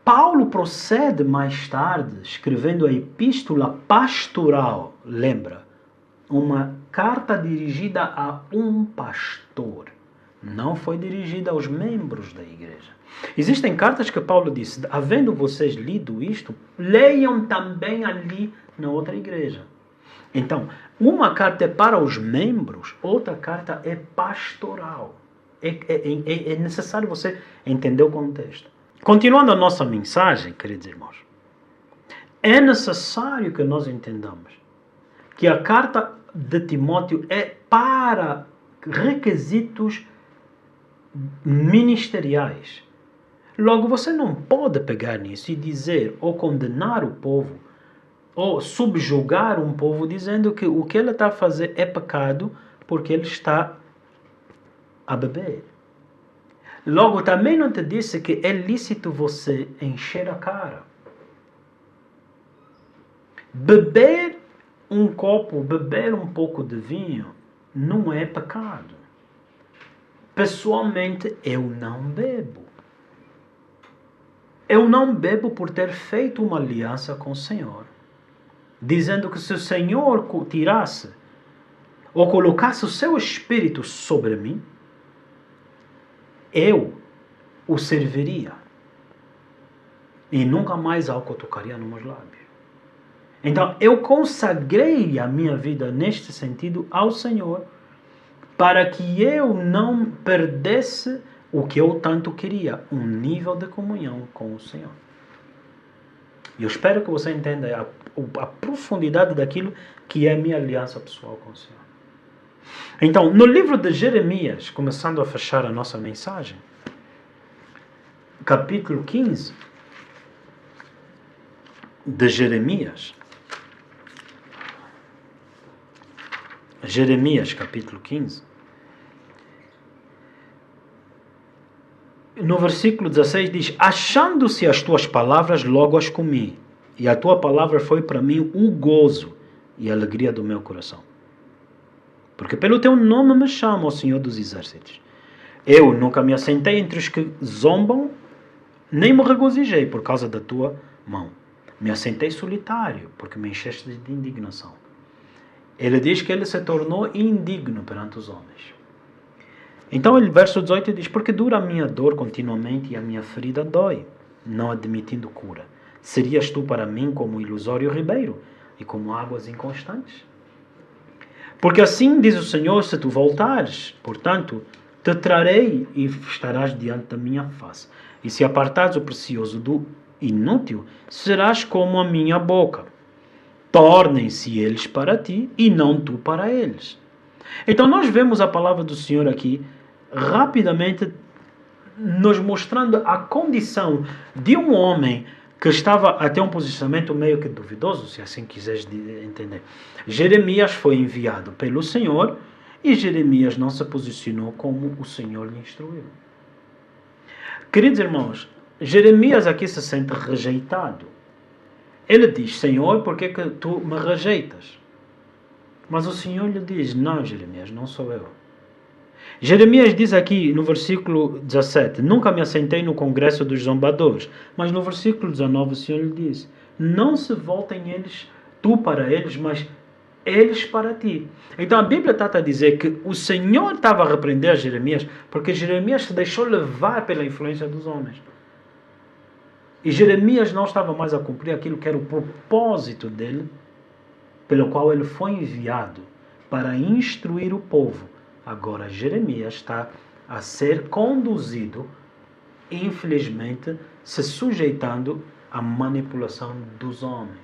Paulo procede mais tarde, escrevendo a epístola pastoral, lembra? Uma carta dirigida a um pastor. Não foi dirigida aos membros da igreja. Existem cartas que Paulo disse: havendo vocês lido isto, leiam também ali na outra igreja. Então, uma carta é para os membros, outra carta é pastoral. É necessário você entender o contexto. Continuando a nossa mensagem, queridos irmãos, é necessário que nós entendamos que a carta de Timóteo é para requisitos ministeriais. Logo, você não pode pegar nisso e dizer ou condenar o povo ou subjugar um povo dizendo que o que ele está a fazer é pecado porque ele está a beber. Logo, também não te disse que é lícito você encher a cara. Beber um copo, beber um pouco de vinho não é pecado. Pessoalmente, eu não bebo. Eu não bebo por ter feito uma aliança com o Senhor, dizendo que se o Senhor tirasse ou colocasse o seu Espírito sobre mim, eu o serviria e nunca mais álcool tocaria nos meus lábios. Então, eu consagrei a minha vida neste sentido ao Senhor para que eu não perdesse o que eu tanto queria, um nível de comunhão com o Senhor. E eu espero que você entenda a profundidade daquilo que é a minha aliança pessoal com o Senhor. Então, no livro de Jeremias, começando a fechar a nossa mensagem, capítulo 15 de Jeremias, capítulo 15, no versículo 16 diz: achando-se as tuas palavras, logo as comi, e a tua palavra foi para mim o gozo e a alegria do meu coração. Porque pelo teu nome me chama, ó Senhor dos Exércitos. Eu nunca me assentei entre os que zombam, nem me regozijei por causa da tua mão. Me assentei solitário, porque me encheste de indignação. Ele diz que ele se tornou indigno perante os homens. Então, o verso 18 diz: porque dura a minha dor continuamente e a minha ferida dói, não admitindo cura. Serias tu para mim como ilusório ribeiro e como águas inconstantes? Porque assim diz o Senhor: se tu voltares, portanto, te trarei e estarás diante da minha face. E se apartares o precioso do inútil, serás como a minha boca. Tornem-se eles para ti e não tu para eles. Então nós vemos a palavra do Senhor aqui rapidamente nos mostrando a condição de um homem que estava até um posicionamento meio que duvidoso, se assim quiseres entender. Jeremias foi enviado pelo Senhor e Jeremias não se posicionou como o Senhor lhe instruiu. Queridos irmãos, Jeremias aqui se sente rejeitado. Ele diz: Senhor, por que tu me rejeitas? Mas o Senhor lhe diz: não, Jeremias, não sou eu. Jeremias diz aqui no versículo 17: nunca me assentei no congresso dos zombadores. Mas no versículo 19 o Senhor lhe diz: não se voltem eles, tu para eles, mas eles para ti. Então a Bíblia está a dizer que o Senhor estava a repreender a Jeremias porque Jeremias se deixou levar pela influência dos homens. E Jeremias não estava mais a cumprir aquilo que era o propósito dele pelo qual ele foi enviado para instruir o povo. Agora Jeremias está a ser conduzido, infelizmente, se sujeitando à manipulação dos homens.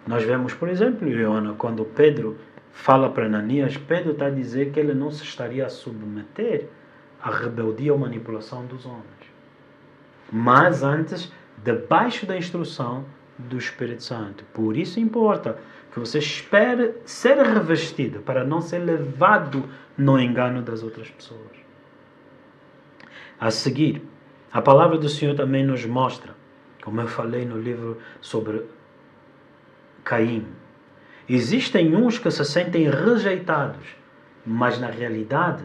Nós vemos, por exemplo, Leona, quando Pedro fala para Ananias, Pedro está a dizer que ele não se estaria a submeter à rebeldia ou manipulação dos homens. Mas antes, debaixo da instrução do Espírito Santo. Por isso importa que você espere ser revestido para não ser levado no engano das outras pessoas. A seguir, a palavra do Senhor também nos mostra, como eu falei no livro sobre Caim, existem uns que se sentem rejeitados, mas na realidade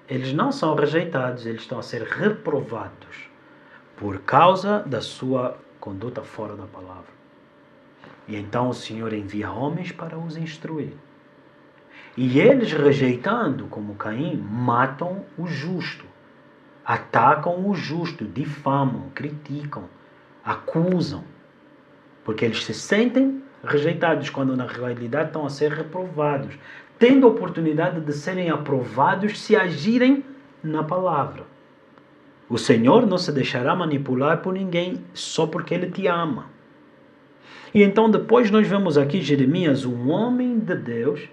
eles não são rejeitados, eles estão a ser reprovados por causa da sua conduta fora da palavra. E então o Senhor envia homens para os instruir. E eles, rejeitando, como Caim, matam o justo, atacam o justo, difamam, criticam, acusam, porque eles se sentem rejeitados, quando na realidade estão a ser reprovados, tendo a oportunidade de serem aprovados se agirem na palavra. O Senhor não se deixará manipular por ninguém só porque Ele te ama. E então depois nós vemos aqui Jeremias, um homem de Deus,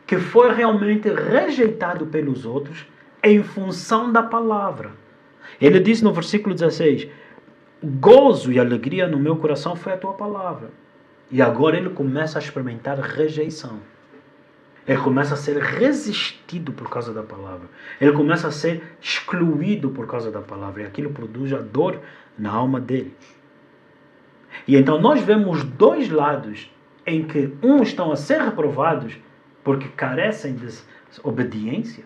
que foi realmente rejeitado pelos outros em função da palavra. Ele diz no versículo 16, gozo e alegria no meu coração foi a tua palavra. E agora ele começa a experimentar rejeição. Ele começa a ser resistido por causa da palavra. Ele começa a ser excluído por causa da palavra. E aquilo produz a dor na alma dele. E então nós vemos dois lados em que uns estão a ser reprovados porque carecem de obediência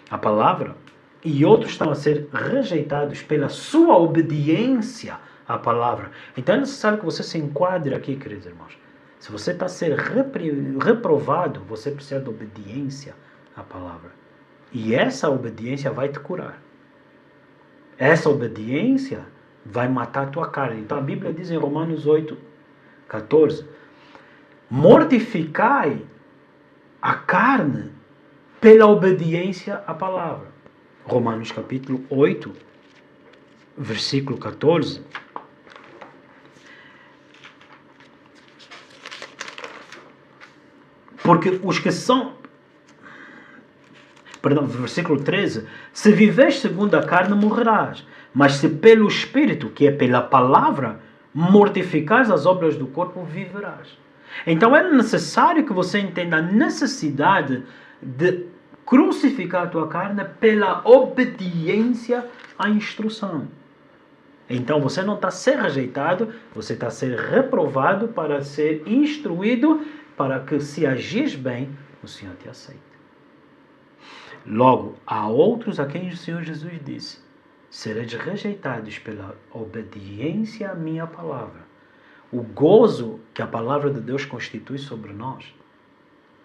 à palavra, e outros estão a ser rejeitados pela sua obediência à palavra. Então é necessário que você se enquadre aqui, queridos irmãos. Se você está a ser reprovado, você precisa de obediência à palavra. E essa obediência vai te curar. Essa obediência vai matar a tua carne. Então a Bíblia diz em Romanos 8:14, mortificai a carne pela obediência à palavra. Romanos capítulo 8, versículo 14. Porque os que são... versículo 13. Se viveres segundo a carne, morrerás. Mas se pelo Espírito, que é pela palavra, mortificares as obras do corpo, viverás. Então é necessário que você entenda a necessidade de crucificar a tua carne pela obediência à instrução. Então você não está a ser rejeitado, você está a ser reprovado para ser instruído, para que, se agires bem, o Senhor te aceite. Logo, há outros a quem o Senhor Jesus disse, sereis rejeitados pela obediência à minha palavra. O gozo que a palavra de Deus constitui sobre nós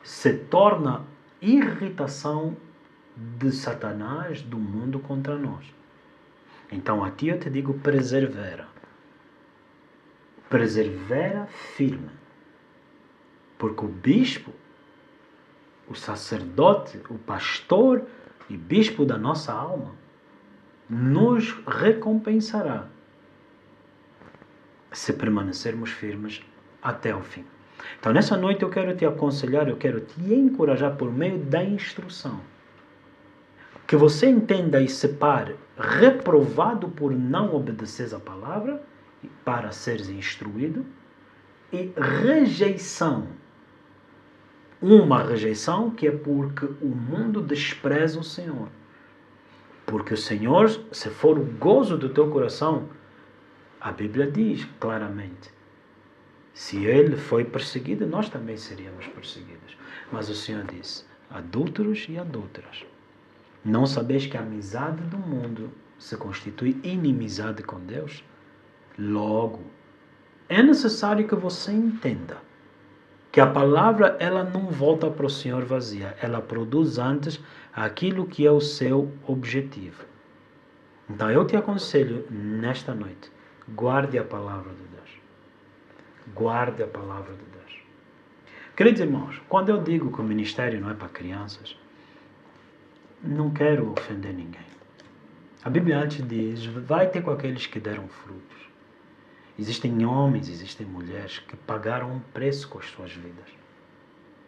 se torna irritação de Satanás, do mundo, contra nós. Então a ti eu te digo, persevera. Persevera firme. Porque o bispo, o sacerdote, o pastor e bispo da nossa alma nos recompensará se permanecermos firmes até o fim. Então nessa noite eu quero te aconselhar, eu quero te encorajar por meio da instrução. Que você entenda e separe reprovado por não obedecer a palavra para seres instruído e rejeição. Uma rejeição que é porque o mundo despreza o Senhor. Porque o Senhor, se for o gozo do teu coração, a Bíblia diz claramente, se ele foi perseguido, nós também seríamos perseguidos. Mas o Senhor disse, adúlteros e adúlteras, não sabeis que a amizade do mundo se constitui inimizade com Deus? Logo, é necessário que você entenda que a palavra ela não volta para o Senhor vazia. Ela produz antes aquilo que é o seu objetivo. Então eu te aconselho nesta noite, guarde a palavra de Deus. Guarde a palavra de Deus. Queridos irmãos, quando eu digo que o ministério não é para crianças, não quero ofender ninguém. A Bíblia antes diz, vai ter com aqueles que deram frutos. Existem homens, existem mulheres que pagaram um preço com as suas vidas.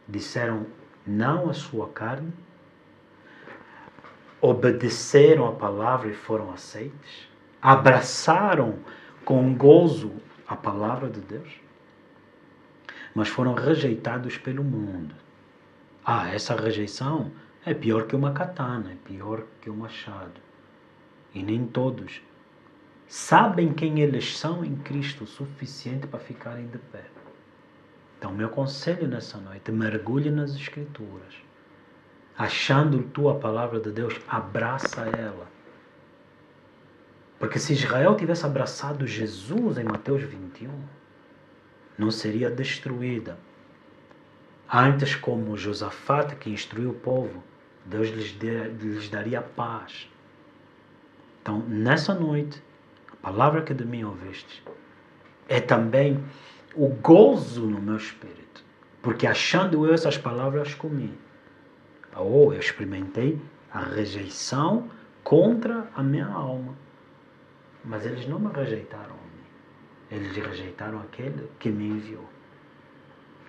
Disseram não à sua carne, obedeceram a palavra e foram aceites, abraçaram com gozo a palavra de Deus, mas foram rejeitados pelo mundo. Essa rejeição é pior que uma katana, é pior que um machado. E nem todos sabem quem eles são em Cristo o suficiente para ficarem de pé. Então, meu conselho nessa noite, mergulhe nas Escrituras. Achando tu a palavra de Deus, abraça ela. Porque se Israel tivesse abraçado Jesus em Mateus 21, não seria destruída. Antes, como Josafate, que instruiu o povo, Deus lhes daria paz. Então, nessa noite, a palavra que de mim ouviste é também o gozo no meu espírito. Porque achando eu essas palavras comi. Eu experimentei a rejeição contra a minha alma. Mas eles não me rejeitaram a mim. Eles rejeitaram aquele que me enviou.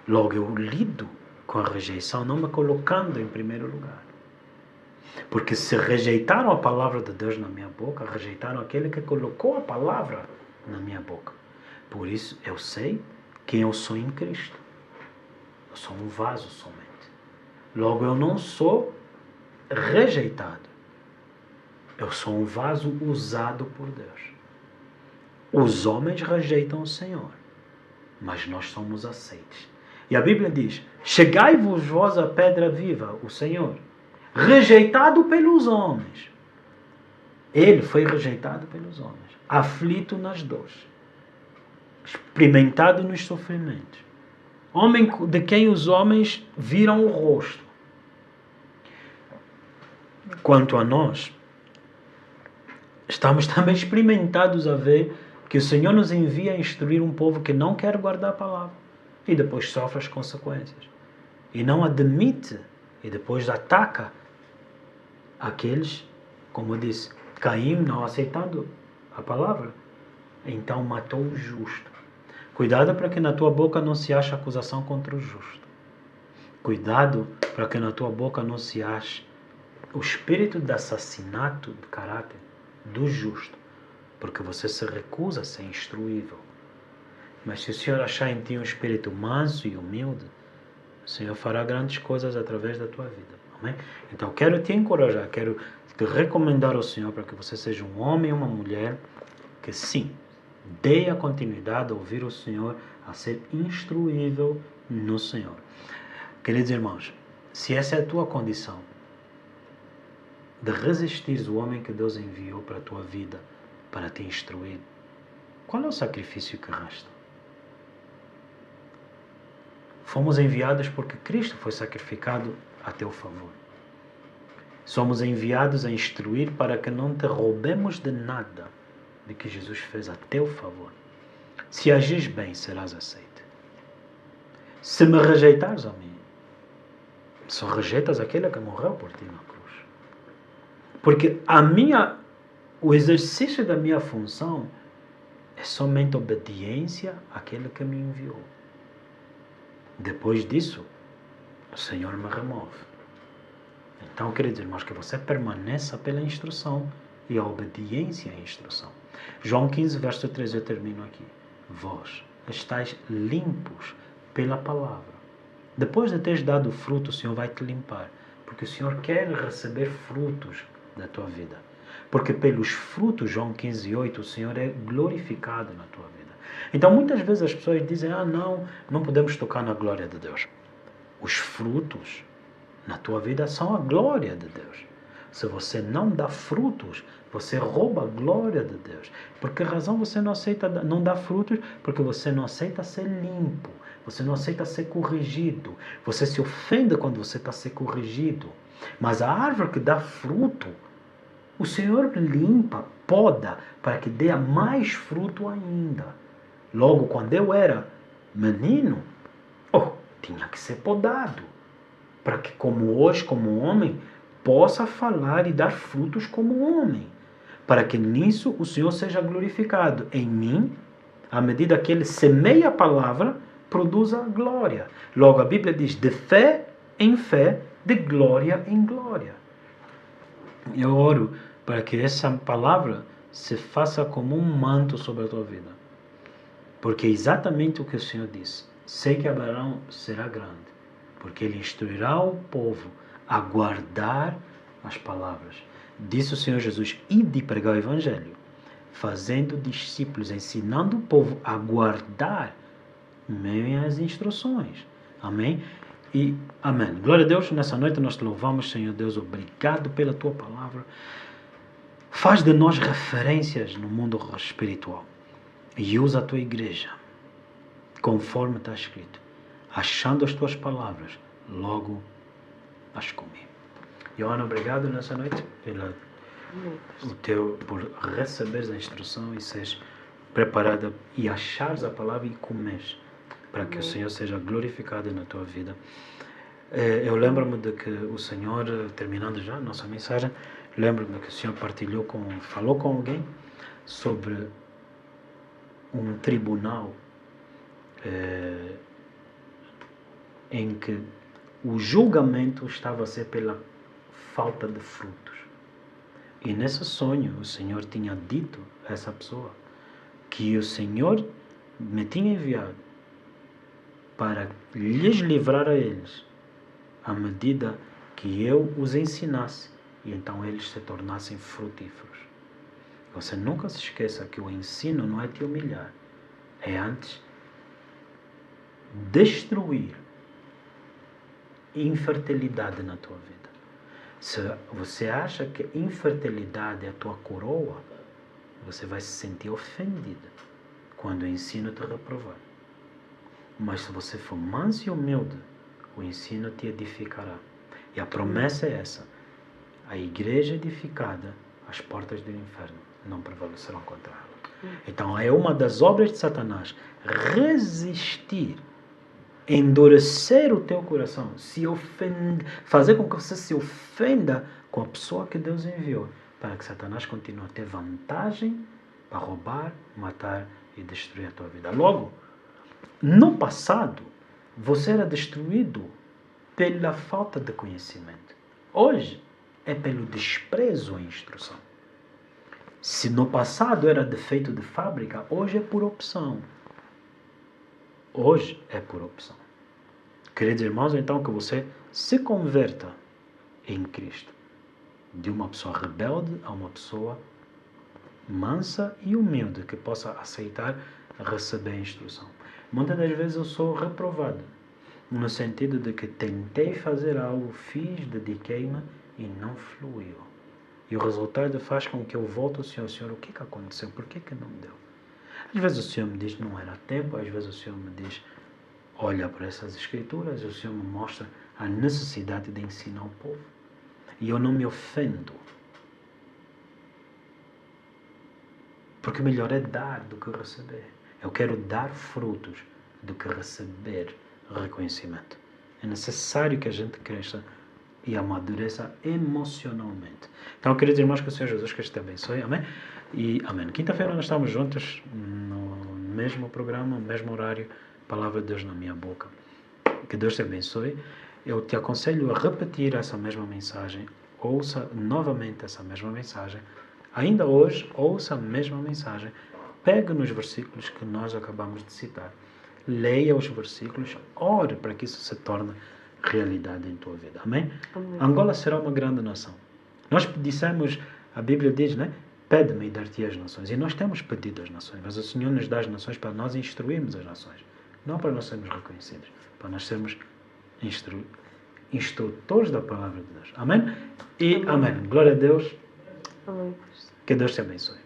Logo, eu lido com a rejeição, não me colocando em primeiro lugar. Porque se rejeitaram a palavra de Deus na minha boca, rejeitaram aquele que colocou a palavra na minha boca. Por isso, eu sei quem eu sou em Cristo. Eu sou um vaso somente. Logo, eu não sou rejeitado. Eu sou um vaso usado por Deus. Os homens rejeitam o Senhor, mas nós somos aceites. E a Bíblia diz, chegai-vos vós a pedra viva, o Senhor, rejeitado pelos homens. Ele foi rejeitado pelos homens, aflito nas dores, experimentado nos sofrimentos. Homem de quem os homens viram o rosto. Quanto a nós, estamos também experimentados a ver que o Senhor nos envia a instruir um povo que não quer guardar a palavra e depois sofre as consequências. E não admite e depois ataca aqueles, como eu disse, Caim não aceitando a palavra, então matou o justo. Cuidado para que na tua boca não se ache acusação contra o justo. Cuidado para que na tua boca não se ache o espírito de assassinato de caráter do justo, porque você se recusa a ser instruível. Mas se o Senhor achar em ti um espírito manso e humilde, o Senhor fará grandes coisas através da tua vida. Amém? Então quero te encorajar, quero te recomendar ao Senhor para que você seja um homem e uma mulher que sim, dê a continuidade a ouvir o Senhor, a ser instruível no Senhor. Queridos irmãos, se essa é a tua condição, de resistires o homem que Deus enviou para a tua vida, para te instruir, qual é o sacrifício que resta? Fomos enviados porque Cristo foi sacrificado a teu favor. Somos enviados a instruir para que não te roubemos de nada de que Jesus fez a teu favor. Se agis bem, serás aceito. Se me rejeitares a mim, só rejeitas aquele que morreu por ti na cruz. Porque o exercício da minha função é somente obediência àquele que me enviou. Depois disso, o Senhor me remove. Então, queridos irmãos, que você permaneça pela instrução e a obediência à instrução. João 15, verso 13, eu termino aqui. Vós estáis limpos pela palavra. Depois de teres dado fruto, o Senhor vai te limpar. Porque o Senhor quer receber frutos da tua vida. Porque pelos frutos, João 15, 8, o Senhor é glorificado na tua vida. Então, muitas vezes as pessoas dizem, não podemos tocar na glória de Deus. Os frutos na tua vida são a glória de Deus. Se você não dá frutos, você rouba a glória de Deus. Por que razão você não dá frutos? Porque você não aceita ser limpo. Você não aceita ser corrigido. Você se ofende quando você está a ser corrigido. Mas a árvore que dá fruto, o Senhor limpa, poda, para que dê mais fruto ainda. Logo, quando eu era menino, tinha que ser podado. Para que, como hoje, como homem, possa falar e dar frutos como homem. Para que nisso o Senhor seja glorificado em mim, à medida que Ele semeia a palavra, produza glória. Logo, a Bíblia diz, de fé em fé, de glória em glória. Eu oro para que essa palavra se faça como um manto sobre a tua vida. Porque é exatamente o que o Senhor disse. Sei que Abraão será grande, porque ele instruirá o povo a guardar as palavras. Disse o Senhor Jesus, ide pregar o Evangelho, fazendo discípulos, ensinando o povo a guardar minhas instruções. Amém? E amém. Glória a Deus, nessa noite nós te louvamos, Senhor Deus, obrigado pela tua palavra. Faz de nós referências no mundo espiritual e usa a tua igreja conforme está escrito. Achando as tuas palavras, logo as comi. Joana, obrigado nessa noite por receberes a instrução e seres preparada e achares a palavra e comeres, para que o Senhor seja glorificado na tua vida. Eu lembro-me de que o Senhor, terminando já a nossa mensagem, lembro-me que o Senhor falou com alguém sobre um tribunal em que o julgamento estava a ser pela falta de frutos. E nesse sonho o Senhor tinha dito a essa pessoa que o Senhor me tinha enviado para lhes livrar a eles à medida que eu os ensinasse e então eles se tornassem frutíferos. Você nunca se esqueça que o ensino não é te humilhar, é antes destruir infertilidade na tua vida. Se você acha que infertilidade é a tua coroa, você vai se sentir ofendida quando o ensino te reprovar. Mas se você for manso e humilde, o ensino te edificará. E a promessa é essa: a igreja edificada, as portas do inferno não prevalecerão contra ela. Então é uma das obras de Satanás resistir, endurecer o teu coração, fazer com que você se ofenda com a pessoa que Deus enviou, para que Satanás continue a ter vantagem para roubar, matar e destruir a tua vida. Logo, no passado, você era destruído pela falta de conhecimento. Hoje, é pelo desprezo à instrução. Se no passado era defeito de fábrica, hoje é por opção. Hoje é por opção. Queridos irmãos, então que você se converta em Cristo. De uma pessoa rebelde a uma pessoa mansa e humilde que possa aceitar receber a instrução. Muitas das vezes eu sou reprovado, no sentido de que tentei fazer algo, dediquei-me e não fluiu. E o resultado faz com que eu volte ao Senhor. Senhor, o que aconteceu? Por que não deu? Às vezes o Senhor me diz não era tempo, às vezes o Senhor me diz olha para essas escrituras, e o Senhor me mostra a necessidade de ensinar o povo. E eu não me ofendo. Porque melhor é dar do que receber. Eu quero dar frutos do que receber reconhecimento. É necessário que a gente cresça e amadureça emocionalmente. Então, queridos irmãos, que o Senhor Jesus Cristo te abençoe. Amém? E amém. Quinta-feira nós estamos juntos no mesmo programa, no mesmo horário. Palavra de Deus na minha boca. Que Deus te abençoe. Eu te aconselho a repetir essa mesma mensagem. Ouça novamente essa mesma mensagem. Ainda hoje, ouça a mesma mensagem. Pegue nos versículos que nós acabamos de citar. Leia os versículos. Ore para que isso se torne realidade em tua vida. Amém? Amém. Angola será uma grande nação. Nós dissemos, a Bíblia diz, né? Pede-me e dar-te as nações. E nós temos pedido as nações. Mas o Senhor nos dá as nações para nós instruirmos as nações. Não para nós sermos reconhecidos. Para nós sermos instrutores da palavra de Deus. Amém? E amém. Glória a Deus. Amém. Que Deus te abençoe.